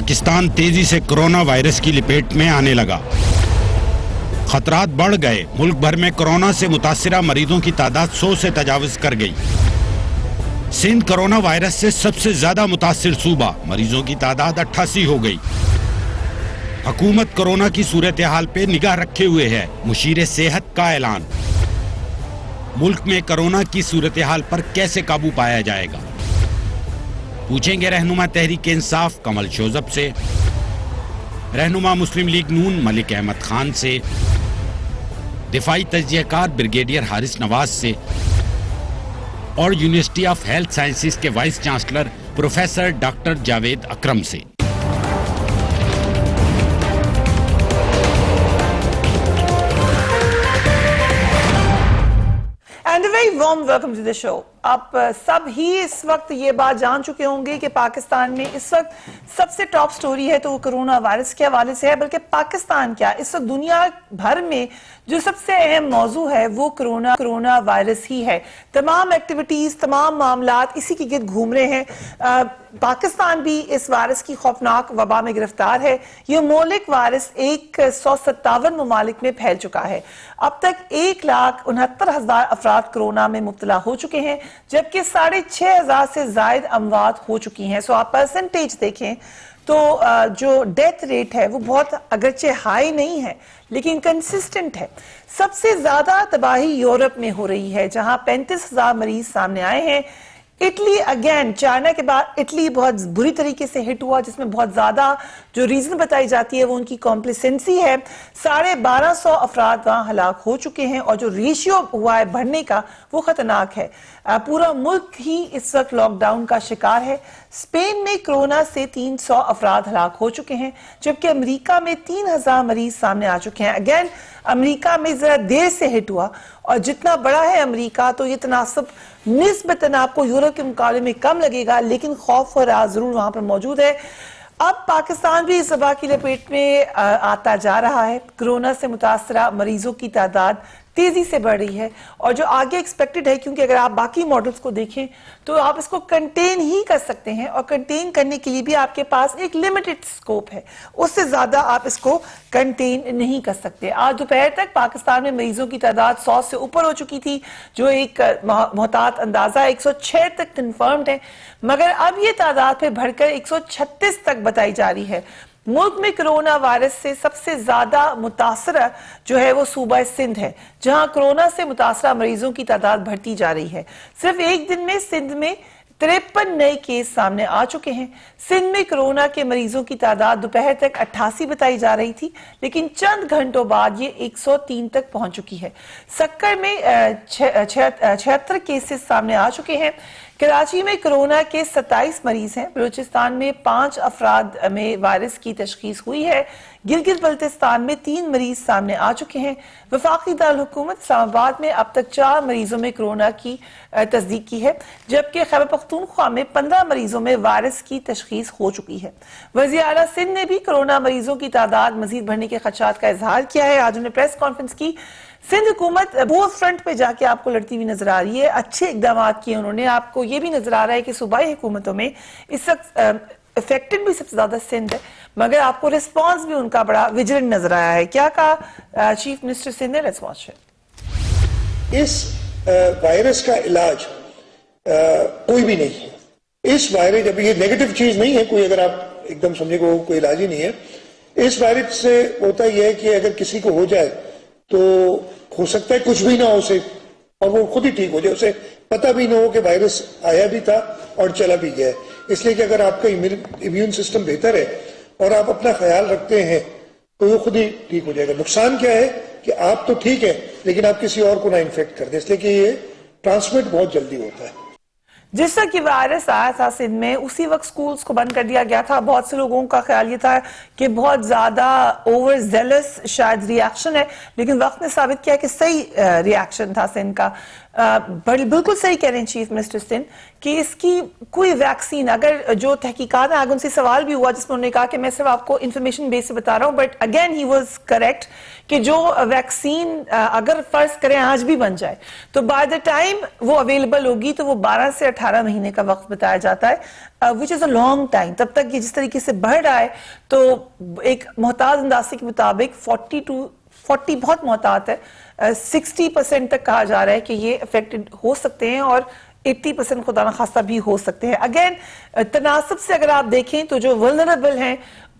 پاکستان تیزی سے corona virus کی لپیٹ میں آنے لگا۔ خطرات بڑھ گئے۔ ملک بھر میں کورونا سے متاثرہ مریضوں کی تعداد 100 سے تجاوز کر گئی۔ سندھ کورونا وائرس سے سب سے زیادہ متاثر صوبہ، مریضوں کی تعداد 88 ہو گئی۔ حکومت کورونا کی صورتحال پہ نگاہ رکھے ہوئے ہے، مشیر صحت کا اعلان۔ ملک میں کورونا کی صورتحال پر کیسے قابو پایا جائے گا، پوچھیں گے رہنما تحریک انصاف کمل شوذب سے، رہنما مسلم لیگ نون ملک احمد خان سے، دفاعی تجزیہ کار بریگیڈیئر حارث نواز سے اور یونیورسٹی آف ہیلتھ سائنسز کے vice chancellor professor doctor Javed Akram سے۔ And a very warm welcome to the show. آپ سب ہی اس وقت یہ بات جان چکے ہوں گے کہ پاکستان میں اس وقت سب سے ٹاپ سٹوری ہے تو وہ کرونا وائرس کے حوالے سے ہے، بلکہ پاکستان کیا اس وقت دنیا بھر میں جو سب سے اہم موضوع ہے وہ کرونا وائرس ہی ہے۔ تمام ایکٹیویٹیز، تمام معاملات اسی کی گرد گھوم رہے ہیں۔ پاکستان بھی اس وائرس کی خوفناک وبا میں گرفتار ہے۔ یہ مہلک وائرس 157 ممالک میں پھیل چکا ہے۔ اب تک 1,69,000 افراد کرونا میں مبتلا ہو چکے ہیں، جبکہ 6,500 سے زائد اموات ہو چکی ہیں۔ سو آپ پرسنٹیج دیکھیں تو جو ڈیتھ ریٹ ہے وہ بہت اگرچہ ہائی نہیں ہے لیکن کنسسٹنٹ ہے۔ سب سے زیادہ تباہی یورپ میں ہو رہی ہے، جہاں 35,000 مریض سامنے آئے ہیں۔ اٹلی اگین، چائنا کے بعد اٹلی بہت بری طریقے سے ہٹ ہوا، جس میں بہت زیادہ جو ریزن بتائی جاتی ہے وہ ان کی کمپلیسنسی ہے۔ 1,250 افراد وہاں ہلاک ہو چکے ہیں اور جو ریشیو ہوا ہے بڑھنے کا وہ خطرناک ہے۔ پورا ملک ہی اس وقت لاک ڈاؤن کا شکار ہے۔ اسپین میں کرونا سے 300 افراد ہلاک ہو چکے ہیں، جبکہ امریکہ میں 3,000 مریض سامنے آ چکے ہیں۔ اگین امریکہ میں ذرا دیر سے ہٹ ہوا، اور جتنا بڑا ہے امریکہ تو یہ تناسب نسبتاً آپ کو یورپ کے مقابلے میں کم لگے گا، لیکن خوف و رعب ضرور وہاں پر موجود ہے۔ اب پاکستان بھی اس وبا کی لپیٹ میں آتا جا رہا ہے۔ کرونا سے متاثرہ مریضوں کی تعداد تیزی سے بڑھ رہی ہے، اور جو آگے ایکسپیکٹڈ ہے، کیونکہ اگر آپ باقی ماڈلز کو دیکھیں تو آپ اس کو کنٹین ہی کر سکتے ہیں، اور کنٹین کرنے کے لیے بھی آپ کے پاس ایک لیمیٹڈ سکوپ ہے، اس سے زیادہ آپ اس کو کنٹین نہیں کر سکتے۔ آج دوپہر تک پاکستان میں مریضوں کی تعداد 100 سے اوپر ہو چکی تھی، جو ایک محتاط اندازہ 106 تک کنفرمڈ ہے، مگر اب یہ تعداد پہ بڑھ کر 136 تک بتائی جا رہی ہے۔ ملک میں کرونا وائرس سے سب سے زیادہ متاثرہ جو ہے وہ صوبہ سندھ ہے، جہاں کرونا سے متاثرہ مریضوں کی تعداد بڑھتی جا رہی ہے۔ صرف ایک دن میں سندھ میں 53 نئے کیس سامنے آ چکے ہیں۔ سندھ میں کرونا کے مریضوں کی تعداد دوپہر تک 88 بتائی جا رہی تھی، لیکن چند گھنٹوں بعد یہ 103 تک پہنچ چکی ہے۔ سکر میں 76 کیسز سامنے آ چکے ہیں۔ کراچی میں کرونا کے 27 مریض ہیں۔ بلوچستان میں 5 افراد میں وائرس کی تشخیص ہوئی ہے۔ گلگت بلتستان میں 3 مریض سامنے آ چکے ہیں۔ وفاقی دارالحکومت اسلام آباد میں اب تک 4 مریضوں میں کرونا کی تصدیق کی ہے، جبکہ خیبر پختونخوا میں 15 مریضوں میں وائرس کی تشخیص ہو چکی ہے۔ وزیر اعلیٰ سندھ نے بھی کرونا مریضوں کی تعداد مزید بڑھنے کے خدشات کا اظہار کیا ہے۔ آج انہوں نے پریس کانفرنس کی۔ سندھ حکومت بوتھ فرنٹ پہ جا کے آپ کو لڑتی ہوئی نظر آ رہی ہے، اچھے اقدامات کیے انہوں نے۔ آپ کو یہ بھی نظر آ رہا ہے کہ صوبائی حکومتوں میں اس وقت افیکٹڈ بھی سب سے زیادہ سندھ ہے، مگر آپ کو ریسپانس بھی ان کا بڑا ویجلنٹ نظر آیا ہے۔ کیا کہا چیف منسٹر سندھ نے؟ Let's watch it. اس وائرس کا علاج کوئی بھی نہیں ہے۔ اس وائرس، جب یہ نیگیٹو چیز نہیں ہے کوئی، اگر آپ ایک دم سمجھے کہ کوئی علاج ہی نہیں ہے، اس وائرس سے ہوتا یہ ہے کہ اگر کسی کو ہو جائے تو ہو سکتا ہے کچھ بھی نہ ہو اسے، اور وہ خود ہی ٹھیک ہو جائے، اسے پتہ بھی نہ ہو کہ وائرس آیا بھی تھا اور چلا بھی گیا ہے۔ اس لیے کہ اگر آپ کا امیون سسٹم بہتر ہے اور آپ اپنا خیال رکھتے ہیں تو وہ خود ہی ٹھیک ہو جائے گا۔ نقصان کیا ہے کہ آپ تو ٹھیک ہیں لیکن آپ کسی اور کو نہ انفیکٹ کر دیں، اس لیے کہ یہ ٹرانسمٹ بہت جلدی ہوتا ہے۔ جس وقت یہ وائرس آیا تھا سندھ میں، اسی وقت سکولز کو بند کر دیا گیا تھا۔ بہت سے لوگوں کا خیال یہ تھا کہ بہت زیادہ اوور زیلس شاید ری ایکشن ہے، لیکن وقت نے ثابت کیا کہ صحیح ری ایکشن تھا سندھ کا۔ بالکل صحیح کہہ رہے ہیں چیف منسٹر سندھ کہ اس کی کوئی ویکسین, اگر جو تحقیقات ہیں, آگے ان سے سوال بھی ہوا جس میں انہوں نے کہا کہ میں صرف آپ کو انفارمیشن بیس سے بتا رہا ہوں, but again he was correct کہ جو ویکسین اگر فرض کریں آج بھی بن جائے تو بائی دا ٹائم وہ اویلیبل ہوگی تو وہ 12 سے 18 مہینے کا وقت بتایا جاتا ہے, وچ از اے لانگ ٹائم. تب تک یہ جس طریقے سے بڑھ رہا ہے تو ایک محتاط اندازے کے مطابق 40 بہت محتاط ہے, 60% تک کہا جا رہا ہے کہ یہ افیکٹڈ ہو سکتے ہیں اور 80% خدا نخواستہ بھی ہو سکتے ہیں. اگین تناسب سے اگر آپ دیکھیں تو جو ولنریبل ہیں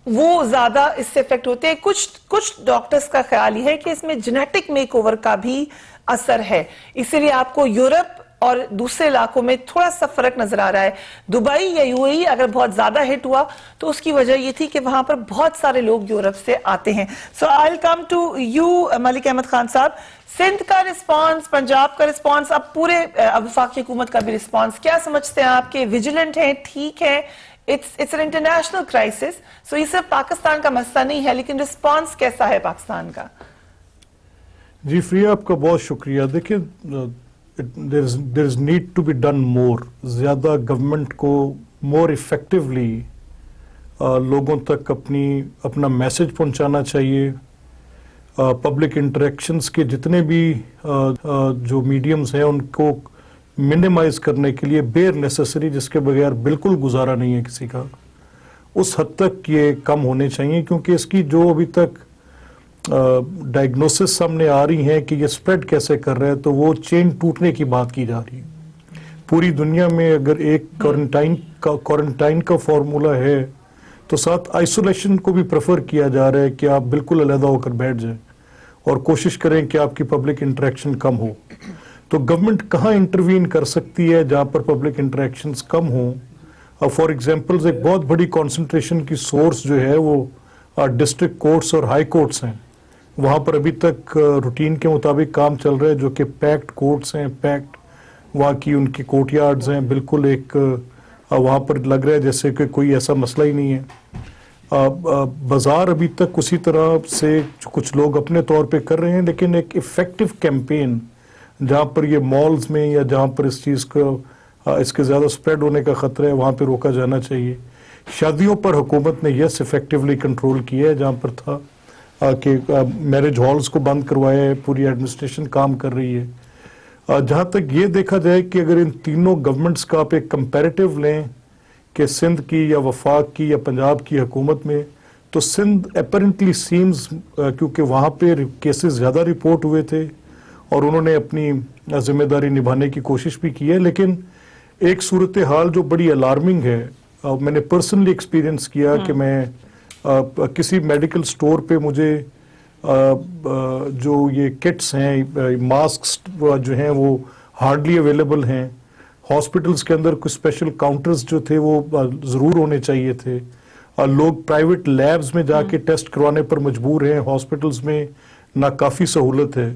وہ زیادہ اس سے افیکٹ ہوتے ہیں. کچھ ڈاکٹرز کا خیال یہ ہے کہ اس میں جینیٹک میک اوور کا بھی اثر ہے, اسی لیے آپ کو یورپ اور دوسرے علاقوں میں تھوڑا سا فرق نظر آ رہا ہے. دبئی یا یو اے ای اگر بہت زیادہ ہٹ ہوا تو اس کی وجہ یہ تھی کہ وہاں پر بہت سارے لوگ یورپ سے آتے ہیں. سو آئی ول کم ٹو یو ملک احمد خان صاحب. سندھ کا رسپانس, پنجاب کا رسپانس, اب پورے وفاقی حکومت کا بھی رسپانس, کیا سمجھتے ہیں آپ کہ ویجیلنٹ ہیں, ٹھیک ہے, اٹس این انٹرنیشنل کرائسس, سو یہ صرف پاکستان کا مسئلہ نہیں ہے, لیکن رسپانس کیسا ہے پاکستان کا؟ جی فریہ, آپ کا بہت شکریہ. دیکھیں there is need to be done more. زیادہ گورنمنٹ کو more effectively لوگوں تک اپنا میسج پہنچانا چاہیے. پبلک انٹریکشنز کے جتنے بھی جو میڈیمز ہیں ان کو منیمائز کرنے کے لیے بیر نیسیسری, جس کے بغیر بالکل گزارا نہیں ہے کسی کا, اس حد تک یہ کم ہونے چاہیے, کیونکہ اس کی جو ابھی تک ڈائگنوسس سامنے آ رہی ہیں کہ یہ سپریڈ کیسے کر رہا ہے, تو وہ چین ٹوٹنے کی بات کی جا رہی ہے. پوری دنیا میں اگر ایک کوارنٹائن کا فارمولا ہے تو ساتھ آئسولیشن کو بھی پریفر کیا جا رہا ہے کہ آپ بالکل علیحدہ ہو کر بیٹھ جائیں اور کوشش کریں کہ آپ کی پبلک انٹریکشن کم ہو. تو گورنمنٹ کہاں انٹروین کر سکتی ہے جہاں پر پبلک انٹریکشنز کم ہوں؟ فار ایگزامپل ایک بہت بڑی کانسنٹریشن کی سورس جو ہے وہ ڈسٹرکٹ کورٹس اور ہائی کورٹس ہیں. وہاں پر ابھی تک روٹین کے مطابق کام چل رہا ہے, جو کہ پیکڈ کورٹس ہیں, پیکڈ وہاں کی ان کی کورٹ یارڈز ہیں, بالکل ایک وہاں پر لگ رہا ہے جیسے کہ کوئی ایسا مسئلہ ہی نہیں ہے. بازار ابھی تک اسی طرح سے کچھ لوگ اپنے طور پہ کر رہے ہیں, لیکن ایک افیکٹو کیمپین جہاں پر یہ مالز میں یا جہاں پر اس چیز کو اس کے زیادہ سپریڈ ہونے کا خطرہ ہے وہاں پہ روکا جانا چاہیے. شادیوں پر حکومت نے یس افیکٹولی کنٹرول کیا ہے, جہاں پر تھا کہ میرج ہالز کو بند کروایا ہے, پوری ایڈمنسٹریشن کام کر رہی ہے. جہاں تک یہ دیکھا جائے کہ اگر ان تینوں گورنمنٹس کا آپ ایک کمپیریٹیو لیں کہ سندھ کی یا وفاق کی یا پنجاب کی حکومت میں, تو سندھ اپیرنٹلی سیمز, کیونکہ وہاں پہ کیسز زیادہ رپورٹ ہوئے تھے اور انہوں نے اپنی ذمہ داری نبھانے کی کوشش بھی کی ہے. لیکن ایک صورتحال جو بڑی الارمنگ ہے, میں نے پرسنلی ایکسپیرینس کیا کہ میں کسی میڈیکل سٹور پہ مجھے جو یہ کٹس ہیں, ماسکس جو ہیں وہ ہارڈلی اویلیبل ہیں. ہاسپٹلز کے اندر کچھ اسپیشل کاؤنٹرز جو تھے وہ ضرور ہونے چاہیے تھے. لوگ پرائیویٹ لیبز میں جا کے ٹیسٹ کروانے پر مجبور ہیں, ہاسپٹلز میں ناکافی سہولت ہے.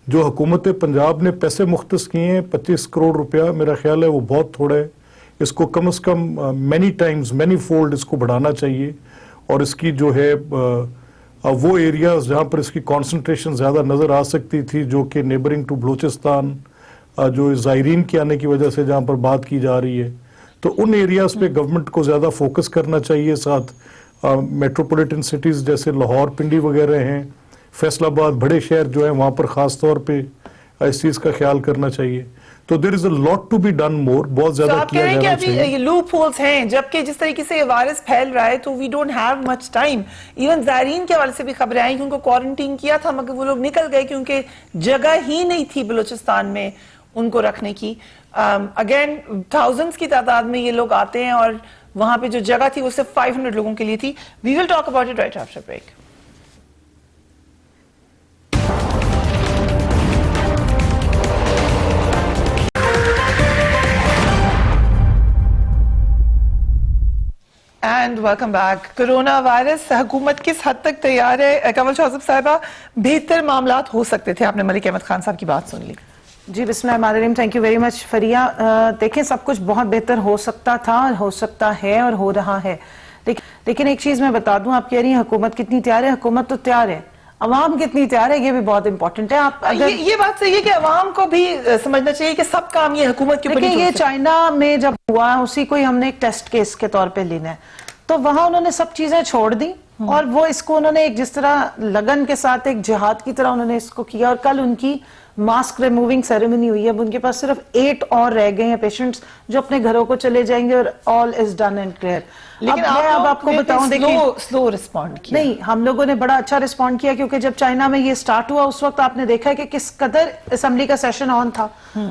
جو حکومت پنجاب نے پیسے مختص کیے ہیں 25 کروڑ روپیہ, میرا خیال ہے وہ بہت تھوڑا ہے. اس کو کم از کم مینی فولڈ اس کو بڑھانا چاہیے, اور اس کی جو ہے وہ ایریاز جہاں پر اس کی کانسنٹریشن زیادہ نظر آ سکتی تھی, جو کہ نیبرنگ ٹو بلوچستان, جو زائرین کے آنے کی وجہ سے جہاں پر بات کی جا رہی ہے, تو ان ایریاز پہ گورنمنٹ کو زیادہ فوکس کرنا چاہیے. ساتھ میٹروپولیٹن سٹیز جیسے لاہور, پنڈی وغیرہ ہیں, فیصل آباد, بڑے شہر جو ہیں وہاں پر خاص طور پہ اس چیز کا خیال کرنا چاہیے. تو there is a lot to be done more, بہت زیادہ کیا جانا چاہیے. آپ کہہ رہے ہیں کہ ابھی لوپ ہولز ہیں, جبکہ جس طریقے سے یہ وائرس پھیل رہا ہے تو we don't have much time. Even زائرین کے حوالے سے بھی خبریں آئیں کہ ان کو کوارنٹین کیا تھا مگر وہ لوگ نکل گئے کیونکہ جگہ ہی نہیں تھی بلوچستان میں ان کو رکھنے کی. اگین تھاؤزنڈز کی تعداد میں یہ لوگ آتے ہیں اور وہاں پہ جو جگہ تھی وہ صرف 500 لوگوں کے لیے تھی. We will talk about it right after break. And welcome back. Corona virus حکومت کس حد تک تیار ہے؟ کنول شوذب صاحبہ, بہتر معاملات ہو سکتے تھے, آپ نے ملک احمد خان صاحب کی بات سن لی. جی بسم اللہ الرحمن الرحیم, تھینک یو ویری مچ فریہ. دیکھیں سب کچھ بہت بہتر ہو سکتا تھا, ہو سکتا ہے اور ہو رہا ہے, لیکن ایک چیز میں بتا دوں, آپ کہہ رہی ہیں حکومت کتنی تیار ہے. حکومت تو تیار ہے, عوام کتنی تیار ہے یہ بھی بہت امپورٹنٹ ہے. آپ اگر یہ بات صحیح ہے کہ عوام کو بھی سمجھنا چاہیے کہ سب کام یہ حکومت کے اوپر دیکھیں نہیں یہ چھوڑ سکتے. چائنا میں جب ہوا اسی کو ہی ہم نے ایک ٹیسٹ کیس کے طور پہ لینا ہے, تو وہاں انہوں نے سب چیزیں چھوڑ دی اور وہ اس کو انہوں نے ایک جس طرح لگن کے ساتھ ایک جہاد کی طرح انہوں نے اس کو کیا, اور کل ان کی ماسک ریموونگ سیریمنی ہوئی ہے. اب ان کے پاس صرف 8 اور رہ گئے ہیں پیشنٹس جو اپنے گھروں کو چلے جائیں گے اور آل از ڈن اینڈ کلیئر. لیکن آپ کو بتاؤں دیکھیں سلو رسپونڈ کیا. نہیں, ہم لوگوں نے بڑا اچھا رسپونڈ کیا کیونکہ جب چائنا میں یہ سٹارٹ ہوا اس وقت آپ نے دیکھا کہ کس قدر اسمبلی کا سیشن آن تھا.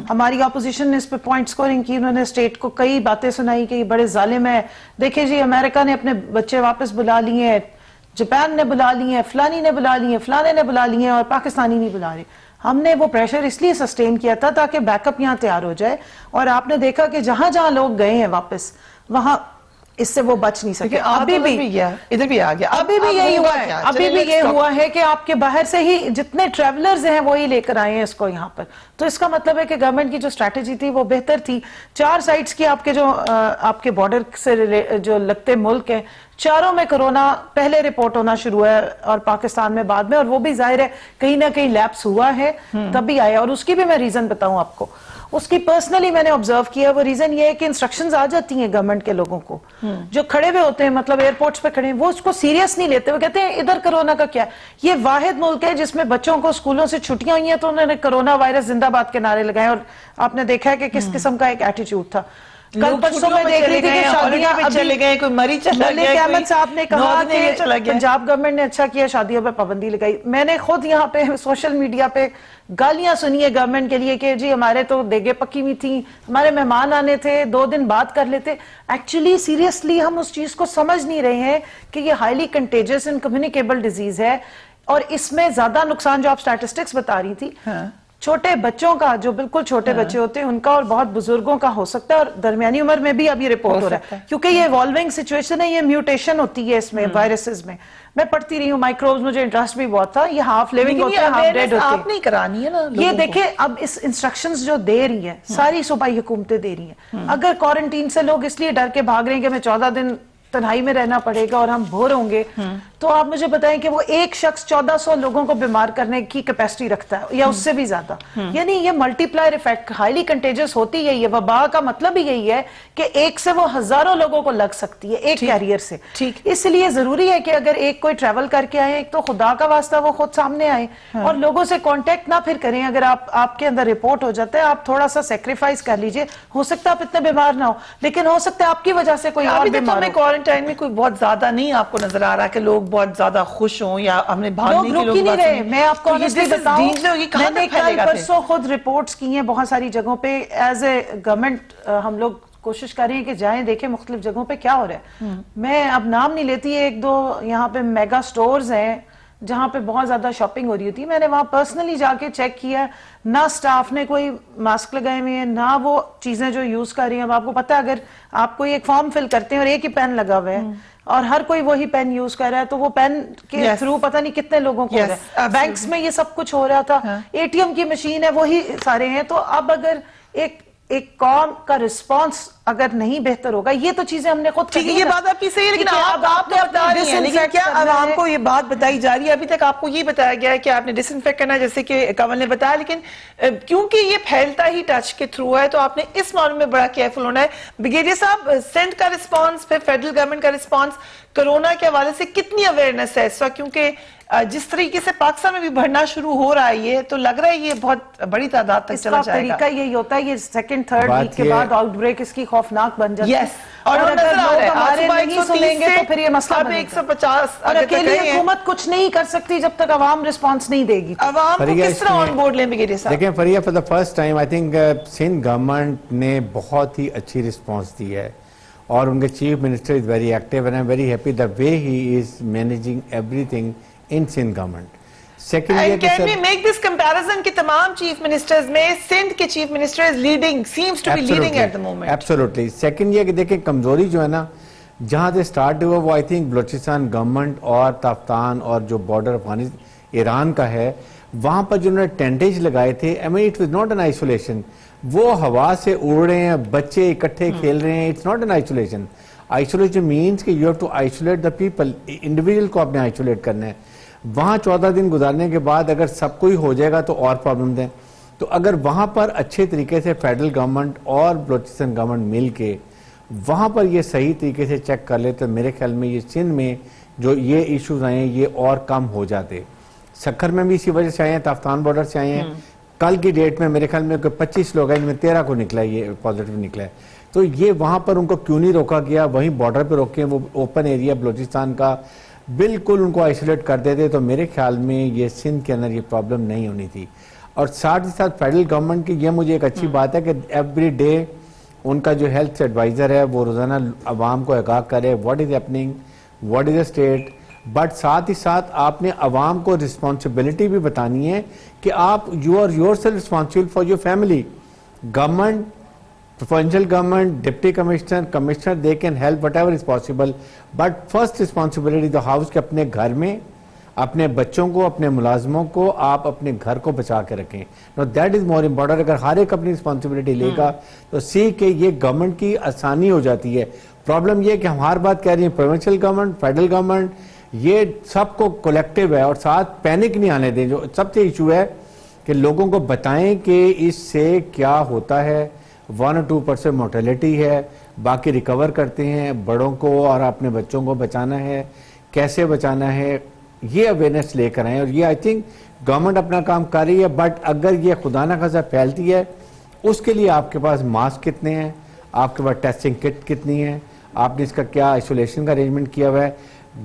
ہماری اپوزیشن نے اس پہ پوائنٹ سکورنگ کی, انہوں نے اسٹیٹ کو کئی باتیں سنائی کہ یہ بڑے ظالم ہے. دیکھیں جی امریکہ نے اپنے بچے واپس بلا لیے ہیں, جاپان نے بلا لیے ہیں, فلانی نے بلا لیے ہیں, فلانے نے بلا لیے ہیں, اور پاکستانی نہیں بلا رہے. ہم نے وہ پریشر اس لیے سسٹین کیا تھا تاکہ بیک اپ یہاں تیار ہو جائے, اور آپ نے دیکھا کہ جہاں جہاں لوگ گئے ہیں واپس وہاں اس سے وہ بچ نہیں سکے. ابھی بھی ادھر بھی آ گیا, ابھی بھی یہی ہوا ہے, ابھی بھی یہ ہوا ہے کہ آپ کے باہر سے ہی جتنے ٹریولرز ہیں وہی لے کر آئے ہیں اس کو یہاں پر. تو اس کا مطلب ہے کہ گورنمنٹ کی جو اسٹریٹجی تھی وہ بہتر تھی. 4 سائٹس کی آپ کے جو آپ کے بارڈر سے جو لگتے ملک ہیں, چاروں میں کرونا پہلے رپورٹ ہونا شروع ہے اور پاکستان میں بعد میں, اور وہ بھی ظاہر ہے کہیں نہ کہیں لیپس ہوا ہے تب بھی آیا. اور اس کی بھی میں ریزن بتاؤں آپ کو, اس کی پرسنلی میں نے آبزرو کیا. وہ ریزن یہ ہے کہ انسٹرکشنز آ جاتی ہیں گورنمنٹ کے لوگوں کو جو کھڑے ہوئے ہوتے ہیں, مطلب ایئرپورٹس پہ کھڑے ہیں, وہ اس کو سیریس نہیں لیتے. وہ کہتے ہیں ادھر کرونا کا کیا ہے. یہ واحد ملک ہے جس میں بچوں کو اسکولوں سے چھٹیاں ہوئی ہیں تو انہوں نے کرونا وائرس زندہ باد کے نعرے لگائے, اور آپ نے دیکھا ہے کہ کس قسم کا ایک ایٹیٹیوڈ تھا. کل پرسوں میں دیکھ رہی تھی کہ شادیاں چلے گئے, کوئی مری چلا گیا, ملک احمد صاحب نے کہا کہ پنجاب گورنمنٹ نے اچھا کیا شادیوں پہ پابندی لگائی. میں نے خود یہاں پہ سوشل میڈیا پہ گالیاں سنی ہے گورنمنٹ کے لیے کہ جی ہمارے تو دیگیں پکی ہوئی تھیں, ہمارے مہمان آنے تھے, 2 دن بعد کر لیتے. ایکچولی سیریسلی ہم اس چیز کو سمجھ نہیں رہے ہیں کہ یہ highly contagious and communicable disease ہے, اور اس میں زیادہ نقصان جو آپ سٹیٹسٹکس بتا رہی تھی چھوٹے بچوں کا, جو بالکل چھوٹے بچے ہوتے ہیں ان کا, اور بہت بزرگوں کا ہو سکتا ہے, اور درمیانی عمر میں بھی اب یہ رپورٹ ہو رہا ہے کیونکہ یہ ایوالونگ سچویشن ہے, یہ میوٹیشن ہوتی ہے اس میں وائرسز میں. میں پڑھتی رہی ہوں مائکروبز, مجھے انٹرسٹ بھی بہت تھا. یہ ہاف لیونگ ہوتے ہیں, ہاف ڈیڈ ہوتے ہیں. آپ نہیں کرانی ہے نا یہ دیکھیں اب اس انسٹرکشنز جو دے رہی ہیں ساری صوبائی حکومتیں دے رہی ہیں. اگر کوارنٹین سے لوگ اس لیے ڈر کے بھاگ رہے ہیں کہ میں 14 دن تنہائی میں رہنا پڑے گا اور ہم بور ہوں گے, تو آپ مجھے بتائیں کہ وہ ایک شخص 1400 لوگوں کو بیمار کرنے کی کیپیسٹی رکھتا ہے یا اس سے بھی زیادہ. یعنی یہ ملٹی پلائر ایفیکٹ ہائیلی کنٹیجس ہوتی ہے. یہ وبا کا مطلب ہی یہی ہے کہ ایک سے وہ ہزاروں لوگوں کو لگ سکتی ہے ایک کیریئر سے. اس لیے ضروری ہے کہ اگر ایک کوئی ٹریول کر کے آئے, ایک تو خدا کا واسطہ وہ خود سامنے آئے اور لوگوں سے کانٹیکٹ نہ پھر کریں. اگر آپ کے اندر رپورٹ ہو جاتا ہے, آپ تھوڑا سا سیکریفائز کر لیجئے. ہو سکتا ہے آپ اتنے بیمار نہ ہو, لیکن ہو سکتا ہے آپ کی وجہ سے کوئی اور بیمار ہو. کوارنٹائن میں کوئی بہت زیادہ نہیں آپ کو نظر آ رہا کہ لوگ بہت زیادہ خوش ہوں یا ہم نے بھاگنے کی لوگ نہیں رہے. میں آپ کو honestly بتاؤں, میں نے کل پرسوں خود رپورٹس کی ہیں بہت ساری جگہوں پہ. ایز اے گورنمنٹ ہم لوگ کوشش کر رہے ہیں کہ جائیں دیکھیں مختلف جگہوں پہ کیا ہو رہا ہے. میں اب نام نہیں لیتی, 1-2 یہاں پہ میگا سٹورز ہیں جہاں پہ بہت زیادہ شاپنگ ہو رہی ہوتی ہے. میں نے وہاں پرسنلی جا کے چیک کیا, نہ سٹاف نے کوئی ماسک لگائے ہوئے ہیں, نہ وہ چیزیں جو یوز کر رہی ہیں. اب آپ کو پتہ ہے اگر آپ کوئی ایک فارم فل کرتے ہیں اور ایک ہی پین لگا ہوا ہے اور ہر کوئی وہی پین یوز کر رہا ہے, تو وہ پین کے تھرو پتہ نہیں کتنے لوگوں کو ہو رہا ہے. بینکس میں یہ سب کچھ ہو رہا تھا, اے ٹی ایم کی مشین ہے وہی سارے ہیں. تو اب اگر ایک قوم کا رسپانس اگر نہیں بہتر ہوگا, یہ تو چیزیں ہم نے خود ٹھیک ہے, یہ بات آپ کی صحیح ہے, لیکن آپ تو بتا رہی ہیں, لیکن کیا عوام کو یہ بات بتائی جا رہی ہے؟ ابھی تک آپ کو یہ بتایا گیا ہے کہ آپ نے ڈس انفیکٹ کرنا جیسے کہ کنول نے بتایا, لیکن کیونکہ یہ پھیلتا ہی ٹچ کے تھرو ہے تو آپ نے اس معاملے میں بڑا کیئرفل ہونا ہے. بریگیڈیئر صاحب, سینٹ کا رسپانس, پھر فیڈرل گورنمنٹ کا رسپانس کرونا کے حوالے سے کتنی اویئرنیس ہے اس وقت؟ کیونکہ جس طریقے سے پاکستان میں بھی بڑھنا شروع ہو رہا ہے یہ تو لگ رہا ہے یہ بہت بڑی تعداد تک چلا جائے گا. اس کا طریقہ یہی ہوتا ہے, یہ 2nd-3rd ویک کے بعد آؤٹ بریک اس کی خوفناک بن جاتی ہے. اور اگر لوگ ہمارے نہیں سنیں گے تو پھر یہ مسئلہ بنے گا. 150 اور اکیلی حکومت کچھ نہیں کر سکتی جب تک عوام رسپانس نہیں دے گی. عوام کو کس طرح آن بورڈ لیں بریگیڈیئر صاحب؟ دیکھیں Fariha, for the first time I think Sindh government نے بہت ہی اچھی رسپانس دی ہے اور ان کے chief minister is very active and I am very happy the way he is managing every thing in Sindh government. And can we make this comparison کہ تمام chief ministers میں سندھ کے chief minister is leading, seems to be leading at the moment. Absolutely. Second یہ کہ دیکھیں کمزوری جو ہے نا جہاں سے سٹارٹ ہوا وہ آئی تھنک بلوچستان گورنمنٹ اور تافتان اور جو بارڈر ایران کا ہے وہاں پر جو انہوں نے ٹینٹیج لگائے تھے, I mean it was not an isolation. وہ ہوا سے اڑ رہے ہیں, بچے اکٹھے کھیل رہے ہیں, it's not an isolation. Isolation means کہ you have to isolate the people, individual کو آپ نے isolate کرنا ہے. وہاں 14 دن گزارنے کے بعد اگر سب کوئی ہو جائے گا تو اور پرابلم ہیں. تو اگر وہاں پر اچھے طریقے سے فیڈرل گورنمنٹ اور بلوچستان گورنمنٹ مل کے وہاں پر یہ صحیح طریقے سے چیک کر لے تو میرے خیال میں یہ سندھ میں جو یہ ایشوز آئے ہیں یہ اور کم ہو جاتے. سکھر میں بھی اسی وجہ سے آئے ہیں, تافتان بارڈر سے آئے ہیں. کل کی ڈیٹ میں میرے خیال میں 25 لوگ ہیں, ان میں 13 کو نکلا ہے, یہ پازیٹیو نکلا ہے. تو یہ وہاں پر ان کو کیوں نہیں روکا گیا, وہیں بارڈر پہ روکے, وہ اوپن ایریا بلوچستان کا بالکل ان کو آئسولیٹ کر دیتے تو میرے خیال میں یہ سندھ کے اندر یہ پرابلم نہیں ہونی تھی. اور ساتھ ہی ساتھ فیڈرل گورنمنٹ کی یہ مجھے ایک اچھی بات ہے کہ ایوری ڈے ان کا جو ہیلتھ ایڈوائزر ہے وہ روزانہ عوام کو آگاہ کرے what is happening, what is a state. But ساتھ ہی ساتھ آپ نے عوام کو رسپانسبلٹی بھی بتانی ہے کہ آپ you are yourself responsible for your family. Government, provincial government, deputy commissioner, they can help whatever is possible. But first responsibility the house کے اپنے گھر میں اپنے بچوں کو, اپنے ملازموں کو آپ اپنے گھر کو بچا کے رکھیں. Now that is more important. اگر ہر ایک اپنی رسپانسبلٹی لے گا تو سی کہ یہ گورنمنٹ کی آسانی ہو جاتی ہے. پرابلم یہ کہ ہم ہر بات کہہ رہے ہیں پروونشل گورنمنٹ, فیڈرل گورنمنٹ, یہ سب کو کولیکٹیو ہے اور ساتھ پینک نہیں آنے دیں. جو سب سے ایشو ہے کہ لوگوں کو بتائیں کہ اس سے کیا ہوتا ہے. 1 or 2% mortality ہے, باقی ریکور کرتے ہیں. بڑوں کو اور اپنے بچوں کو بچانا ہے, کیسے بچانا ہے یہ اویئرنیس لے کر آئیں. اور یہ آئی تھنک گورنمنٹ اپنا کام کر رہی ہے. بٹ اگر یہ خدا نہ خواستہ پھیلتی ہے اس کے لیے آپ کے پاس ماسک کتنے ہیں, آپ کے پاس ٹیسٹنگ کٹ کتنی ہے, آپ نے اس کا کیا آئسولیشن کا ارینجمنٹ کیا ہوا ہے.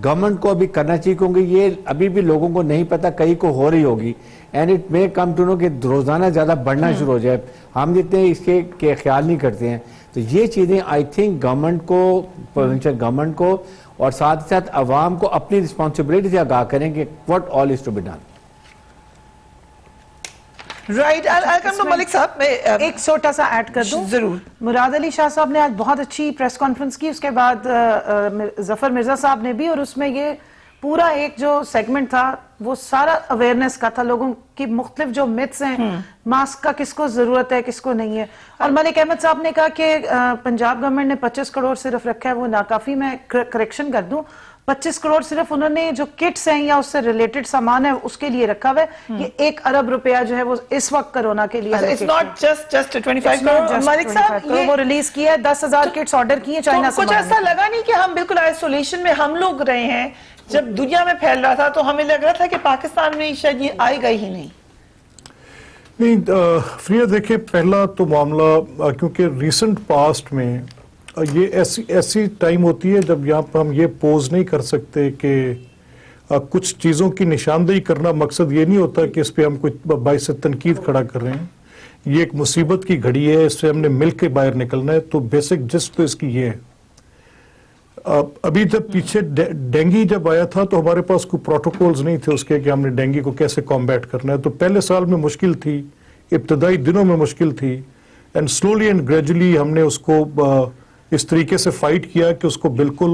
گورنمنٹ کو ابھی کرنا چاہیے کیونکہ یہ ابھی بھی لوگوں کو نہیں پتا, کئی کو ہو رہی ہوگی. And it may come to know کہ روزانہ زیادہ بڑھنا شروع ہو جائے. ہم جتنے اس کے خیال نہیں کرتے ہیں. تو یہ چیزیں آئی تھنک گورنمنٹ کو, پروونشل گورنمنٹ کو اور ساتھ ہی ساتھ عوام کو اپنی رسپانسبلٹی سے آگاہ کریں کہ what all is to be done. Right, Malik صاحب میں ایک چھوٹا سا ایڈ کر دوں. ضرور. مراد علی شاہ صاحب نے آج بہت اچھی پریس کانفرنس کی, اس کے بعد ظفر مرزا صاحب نے بھی, اور اس میں یہ پورا ایک جو سیگمنٹ تھا وہ سارا اویئرنیس کا تھا, لوگوں کی مختلف جو متس ہیں, ماسک کا کس کو ضرورت ہے کس کو نہیں ہے. اور ملک احمد صاحب نے کہا کہ پنجاب گورنمنٹ نے 25 کروڑ صرف رکھا ہے, وہ ناکافی. میں کریکشن کر دوں, 25 کروڑ صرف انہوں نے جو کٹس ہیں یا اس سے ریلیٹڈ سامان ہے اس کے لیے رکھا ہوا ہے. یہ 1 ارب روپیہ جو ہے وہ اس وقت کرونا کے لیے it's not just 25 کروڑ. ملک صاحب وہ ریلیز کیا ہے, 10,000 کٹس آرڈر کیے چائنا سے. کچھ ایسا لگا نہیں کہ ہم بالکل آئسولیشن میں ہم لوگ رہے ہیں, جب دنیا میں پھیل رہا تھا تو ہمیں لگ رہا تھا کہ پاکستان میں شاید یہ آئے گا ہی نہیں. نہیں فریہ, دیکھیں پہلا تو معاملہ کیونکہ ریسنٹ پاسٹ میں یہ ایسی ٹائم ہوتی ہے جب یہاں پر ہم یہ پوز نہیں کر سکتے کہ کچھ چیزوں کی نشاندہی کرنا مقصد یہ نہیں ہوتا کہ اس پہ ہم کچھ باعث تنقید کھڑا کر رہے ہیں. یہ ایک مصیبت کی گھڑی ہے, اس سے ہم نے مل کے باہر نکلنا ہے. تو بیسک جسٹ تو اس کی یہ ہے. ابھی جب پیچھے ڈینگی جب آیا تھا تو ہمارے پاس کوئی پروٹوکولز نہیں تھے اس کے کہ ہم نے ڈینگی کو کیسے کمبیٹ کرنا ہے. تو پہلے سال میں مشکل تھی, ابتدائی دنوں میں مشکل تھی, اینڈ سلولی اینڈ گریجولی ہم نے اس کو اس طریقے سے فائٹ کیا کہ اس کو بالکل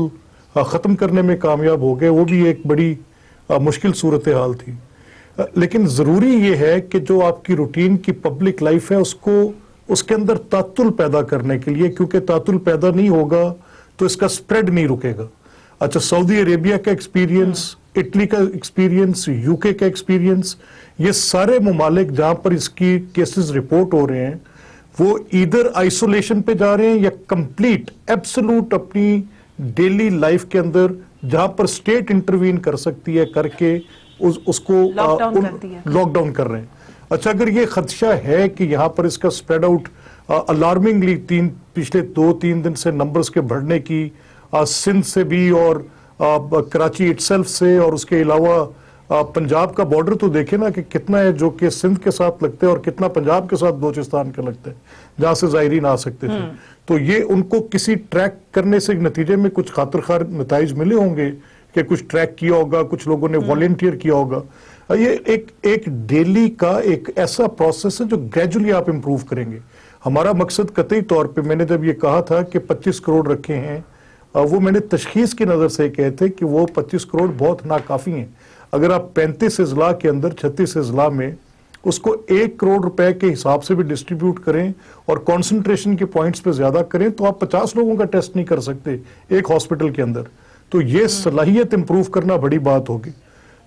ختم کرنے میں کامیاب ہو گئے. وہ بھی ایک بڑی مشکل صورتحال تھی. لیکن ضروری یہ ہے کہ جو آپ کی روٹین کی پبلک لائف ہے اس کے اندر تعطل پیدا کرنے کے لیے, کیونکہ تعطل پیدا نہیں ہوگا تو اس کا سپریڈ نہیں رکے گا. اچھا, سعودی عربیہ کا ایکسپیرینس, اٹلی کا ایکسپیرینس, یو کے کا ایکسپیرینس, یہ سارے ممالک جہاں پر اس کی کیسز رپورٹ ہو رہے ہیں وہ ایدر آئسولیشن پہ جا رہے ہیں یا کمپلیٹ ایبسولوٹ اپنی ڈیلی لائف کے اندر جہاں پر اسٹیٹ انٹروین کر سکتی ہے کر کے اس کو لاک ڈاؤن کر رہے ہیں. اچھا, اگر یہ خدشہ ہے کہ یہاں پر اس کا سپریڈ آؤٹ الارمنگلی پچھلے 2-3 دن سے نمبرز کے بڑھنے کی, سندھ سے بھی اور کراچی اٹ سیلف سے, اور اس کے علاوہ پنجاب کا بارڈر تو دیکھیں نا کہ کتنا ہے جو کہ سندھ کے ساتھ لگتے ہیں اور کتنا پنجاب کے ساتھ بلوچستان کا لگتا ہے جہاں سے زائرین آ سکتے تھے. تو یہ ان کو کسی ٹریک کرنے سے نتیجے میں کچھ خاطر خواہ نتائج ملے ہوں گے کہ کچھ ٹریک کیا ہوگا, کچھ لوگوں نے والنٹیئر کیا ہوگا. یہ ایک ڈیلی کا ایک ایسا پروسیس ہے جو گریجولی آپ امپروو کریں گے. ہمارا مقصد قطعی طور پہ, میں نے جب یہ کہا تھا کہ 25 کروڑ رکھے ہیں, وہ میں نے تشخیص کی نظر سے کہے تھے کہ وہ 25 کروڑ بہت ناکافی ہیں. اگر آپ 35 اضلاع کے اندر 36 اضلاع میں اس کو 1 کروڑ روپے کے حساب سے بھی ڈسٹریبیوٹ کریں اور کانسنٹریشن کے پوائنٹس پہ زیادہ کریں تو آپ 50 لوگوں کا ٹیسٹ نہیں کر سکتے ایک ہاسپٹل کے اندر. تو یہ صلاحیت امپروو کرنا بڑی بات ہوگی.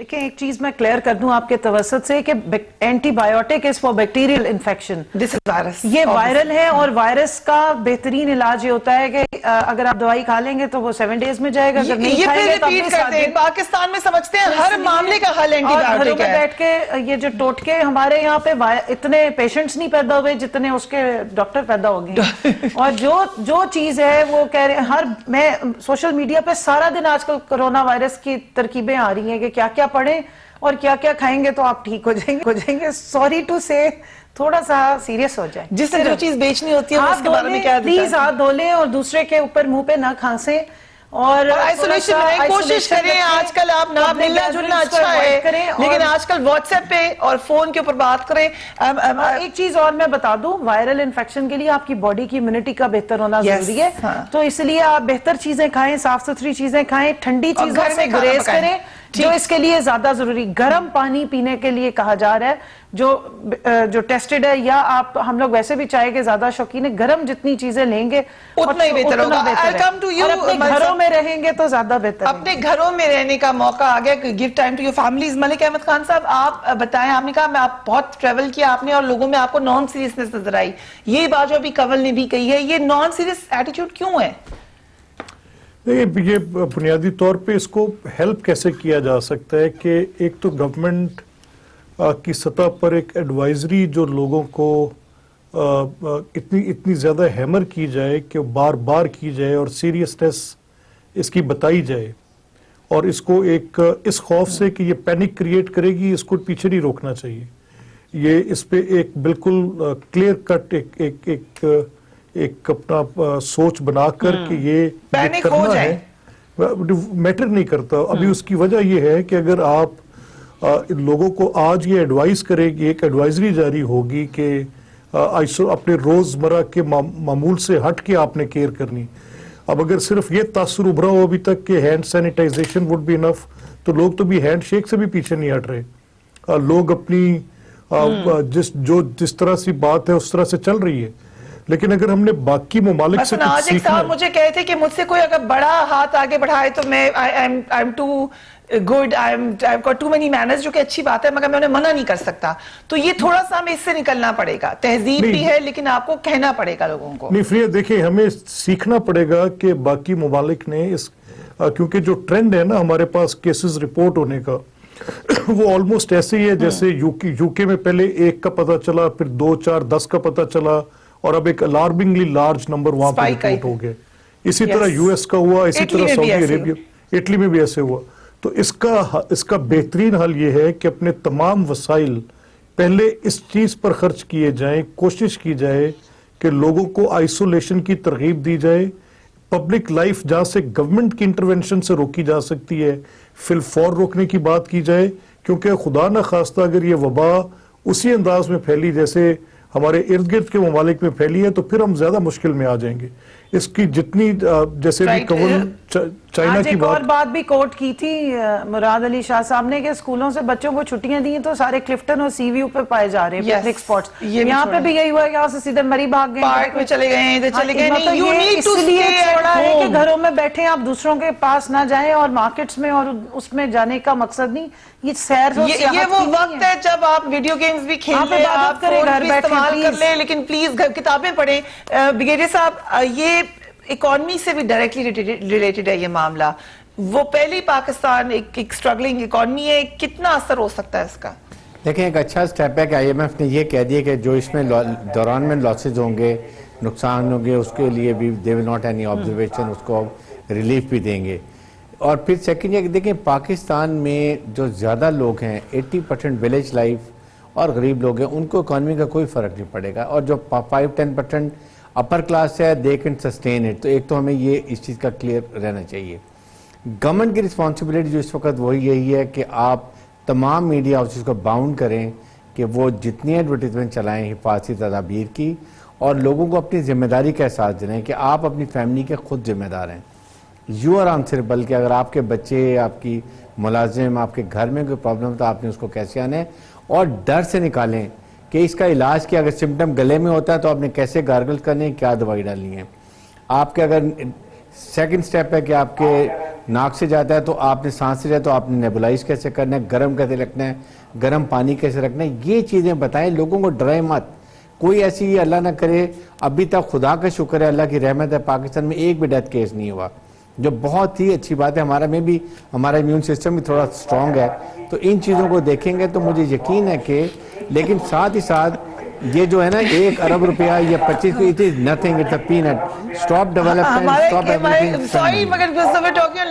دیکھیں ایک چیز میں کلیئر کر دوں آپ کے توسط سے کہ antibiotic is for bacterial infection. This is virus. یہ وائرل ہے اور وائرس کا بہترین علاج یہ ہوتا ہے کہ اگر آپ دوائی کھا لیں گے تو وہ 7 days میں جائے گا. اگر نہیں کھائیں گے تو ریپیٹ کرتے ہیں پاکستان میں سمجھتے ہیں ہر معاملے کا حل اینٹی گھروں بایوٹک میں ہے. بیٹھ کے یہ جو ٹوٹکے ہمارے یہاں پہ اتنے پیشنٹس نہیں پیدا ہوئے جتنے اس کے ڈاکٹر پیدا ہو گئے. اور جو چیز ہے وہ کہہ رہے ہیں میں سوشل میڈیا پہ سارا دن آج کل کرونا وائرس کی ترکیبیں آ رہی ہیں کہ کیا کیا پڑھیں اور کیا کیا کھائیں گے تو آپ ٹھیک ہو جائیں گے. سوری ٹو سے تھوڑا سا سیریس ہو جائیں. جس سے جو چیز بیچنی ہوتی ہے اس کے بارے میں کیا پلیز ہاتھ دھو لیں اور دوسرے کے اوپر منہ پہ نہ کھانسیں اور آئسولیشن میں کوشش کریں. آج کل آپ نہ ملنا جلنا اچھا ہے لیکن آج کل واٹس ایپ پہ اور فون کے اوپر بات کریں. ایک چیز اور میں بتا دوں وائرل انفیکشن کے لیے آپ کی باڈی کی امیونٹی کا بہتر ہونا ضروری ہے. تو اس لیے آپ بہتر چیزیں کھائیں, صاف ستھری چیزیں کھائیں, ٹھنڈی چیزوں سے گریز کریں جو اس کے لیے زیادہ ضروری. گرم پانی پینے کے لیے کہا جا رہا ہے جو ٹیسٹڈ ہے, یا ہم لوگ ویسے بھی چائے کے زیادہ شوقین ہیں, گرم جتنی چیزیں لیں گے اتنا ہی بہتر ہوگا. اور اپنے گھروں میں رہیں گے تو زیادہ بہتر. اپنے گھروں میں رہنے کا موقع آ گیا. Give time to your families. Malik Ahmad Khan صاحب آپ بتائیں, آپ نے کہا میں آپ بہت ٹریول کیا آپ نے اور لوگوں میں آپ کو نان سیریسنس نظر آئی. یہی بات جو ابھی کنول نے بھی کہی ہے, یہ نان سیریس ایٹیٹیوڈ کیوں ہے؟ یہ بنیادی طور پہ اس کو ہیلپ کیسے کیا جا سکتا ہے کہ ایک تو گورنمنٹ کی سطح پر ایک ایڈوائزری جو لوگوں کو اتنی زیادہ ہیمر کی جائے کہ بار بار کی جائے اور سیریسنس اس کی بتائی جائے, اور اس کو ایک اس خوف سے کہ یہ پینک کریٹ کرے گی اس کو پیچھے نہیں روکنا چاہیے. یہ اس پہ ایک بالکل کلیئر کٹ ایک اپنا سوچ بنا کر کہ یہ کرنا ہے میٹر نہیں کرتا. ابھی اس کی وجہ یہ ہے کہ اگر آپ لوگوں کو آج یہ ایڈوائز کرے گی, ایک ایڈوائزری جاری ہوگی کہ اپنے روزمرہ کے معمول سے ہٹ کے آپ نے کیئر کرنی. اب اگر صرف یہ تاثر ابھرا ہو ابھی تک کہ hand sanitization would be enough, تو لوگ تو بھی ہینڈ شیک سے بھی پیچھے نہیں ہٹ رہے. لوگ اپنی جس طرح سی بات ہے اس طرح سے چل رہی ہے. لیکن اگر ہم نے باقی ممالک سے آج ایک صاحب مجھے کہے تھے کہ مجھ سے کوئی اگر بڑا ہاتھ آگے بڑھائے تو میں I'm too good, I've got too many manners, جو کہ اچھی بات ہے مگر میں انہیں منع نہیں کر سکتا. تو یہ تھوڑا سا ہمیں اس سے نکلنا پڑے گا. تہذیب بھی ہے لیکن آپ کو کہنا پڑے گا لوگوں کو. نہیں فریہ دیکھیں ہمیں سیکھنا پڑے گا کہ باقی ممالک نے کیونکہ جو ٹرینڈ ہے نا ہمارے پاس کیسز رپورٹ ہونے کا وہ آلموسٹ ایسے ہی ہے جیسے یو کے میں پہلے 1 کا پتہ چلا, پھر 2, 4, 10 کا پتہ چلا, اور اب ایک الارمنگلی لارج نمبر وہاں پر رپورٹ ہو گیا. اسی طرح یو ایس کا ہوا, اسی طرح سعودی عربیہ, اٹلی میں بھی ایسے ہوا. تو اس کا بہترین حل یہ ہے کہ اپنے تمام وسائل پہلے اس چیز پر خرچ کیے جائیں, کوشش کی جائے کہ لوگوں کو آئسولیشن کی ترغیب دی جائے. پبلک لائف جہاں سے گورنمنٹ کی انٹرونشن سے روکی جا سکتی ہے فی الفور روکنے کی بات کی جائے, کیونکہ خدا نہ خواستہ اگر یہ وبا اسی انداز میں پھیلی جیسے ہمارے ارد گرد کے ممالک میں پھیلی ہے تو پھر ہم زیادہ مشکل میں آ جائیں گے. اس کی جتنی جیسے بھی چائنا کی اور بات بھی کوٹ کی تھی مراد علی شاہ صاحب نے کہ اسکولوں سے بچوں کو چھٹیاں دی ہیں تو سارے کلفٹن اور سی ویو پہ پائے جا رہے ہیں پکنک سپورٹس. یہاں پہ بھی یہی ہوا ہے, یہاں سے سیدھے مری بھاگ گئے, پارک میں چلے گئے, ادھر چلے گئے. اس لیے چھوڑا ہے کہ گھروں میں بیٹھیں, آپ دوسروں کے پاس نہ جائیں اور مارکیٹس میں اور اس میں جانے کا مقصد نہیں. یہ سیر یہ وہ وقت ہے جب آپ ویڈیو گیمز بھی کھیل لیں, آپ فون بھی استعمال کر لیں, لیکن پلیز کتابیں پڑھیں. بریگیڈیئر صاحب یہ اکانومی سے بھی ڈائریکٹلی ریلیٹڈ ہے یہ معاملہ. وہ پہلی پاکستان ایک اسٹرگلنگ اکانومی ہے, کتنا اثر ہو سکتا ہے اس کا؟ دیکھیں ایک اچھا سٹیپ ہے کہ آئی ایم ایف نے یہ کہہ دیا کہ جو اس میں دوران میں لاسز ہوں گے, نقصان ہوں گے, اس کے لیے بھی دے ول ناٹ اینی آبزرویشن, اس کو ریلیف بھی دیں گے. اور پھر سیکنڈ یہ دیکھیں پاکستان میں جو زیادہ لوگ ہیں 80% ولیج لائف اور غریب لوگ ہیں, ان کو اکانومی کا کوئی فرق نہیں پڑے گا. اور جو 5-10% اپر کلاس ہے دے کین سسٹین اٹ. تو ایک تو ہمیں یہ اس چیز کا کلیئر رہنا چاہیے. گورنمنٹ کی رسپانسبلٹی جو اس وقت وہی یہی ہے کہ آپ تمام میڈیا ہاؤسز کو باؤنڈ کریں کہ وہ جتنی ایڈورٹیزمنٹ چلائیں حفاظتی تدابیر کی, اور لوگوں کو اپنی ذمہ داری کا احساس دلائیں کہ آپ اپنی فیملی کے خود ذمہ دار ہیں. یو آر آنسریبل کہ اگر آپ کے بچے, آپ کی ملازم, آپ کے گھر میں کوئی پرابلم تو آپ نے اس کو کیسے آنا ہے, اور ڈر سے نکالیں کہ اس کا علاج کیا, اگر سمٹم گلے میں ہوتا ہے تو آپ نے کیسے گارگل کرنے, کیا دوائی ڈالنی ہے. آپ کے اگر سیکنڈ سٹیپ ہے کہ آپ کے ناک سے جاتا ہے تو آپ نے سانس سے جاتا ہے تو آپ نے نیبولائز کیسے کرنا ہے, گرم کیسے رکھنا ہے, گرم پانی کیسے رکھنا ہے, یہ چیزیں بتائیں, لوگوں کو ڈرائے مت. کوئی ایسی اللہ نہ کرے, ابھی تک خدا کا شکر ہے, اللہ کی رحمت ہے, پاکستان میں ایک بھی ڈیتھ کیس نہیں ہوا, جو بہت ہی اچھی بات ہے. ہمارا امیون سسٹم بھی تھوڑا سٹرونگ ہے, تو ان چیزوں کو دیکھیں گے تو مجھے یقین ہے کہ, لیکن ساتھ ہی ساتھ یہ جو ہے نا 1 ارب روپیہ یا 25 کو, it is nothing, it's a paint. Stop development, stop everything. Sorry مگر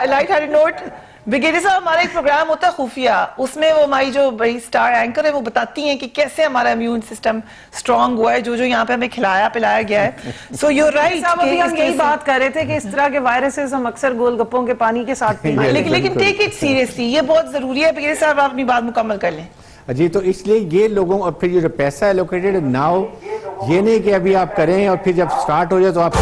لائٹ ہیڈ نوٹ, بریگیڈیئر صاحب ہمارا ایک پروگرام ہوتا ہے خفیہ, اس میں وہ ہماری جو بڑی سٹار اینکر ہے وہ بتاتی ہیں کہ کیسے ہمارا امیون سسٹم سٹرونگ ہوا ہے, جو یہاں پہ ہمیں کھلایا پلایا گیا ہے. So you right. صاحب ابھی ہم یہی بات کر رہے تھے کہ اس طرح کے وائرسز ہم اکثر گول گپوں کے پانی کے ساتھ پیتے ہیں, لیکن ٹیک اٹ سیریسلی, یہ بہت ضروری ہے. بریگیڈیئر صاحب آپ اپنی بات مکمل کر لیں. جی, تو اس لیے یہ لوگوں, اور پھر یہ جو پیسہ الوکیٹڈ ناؤ, یہ نہیں کہ ابھی آپ کریں اور پھر جب سٹارٹ ہو جائے تو آپ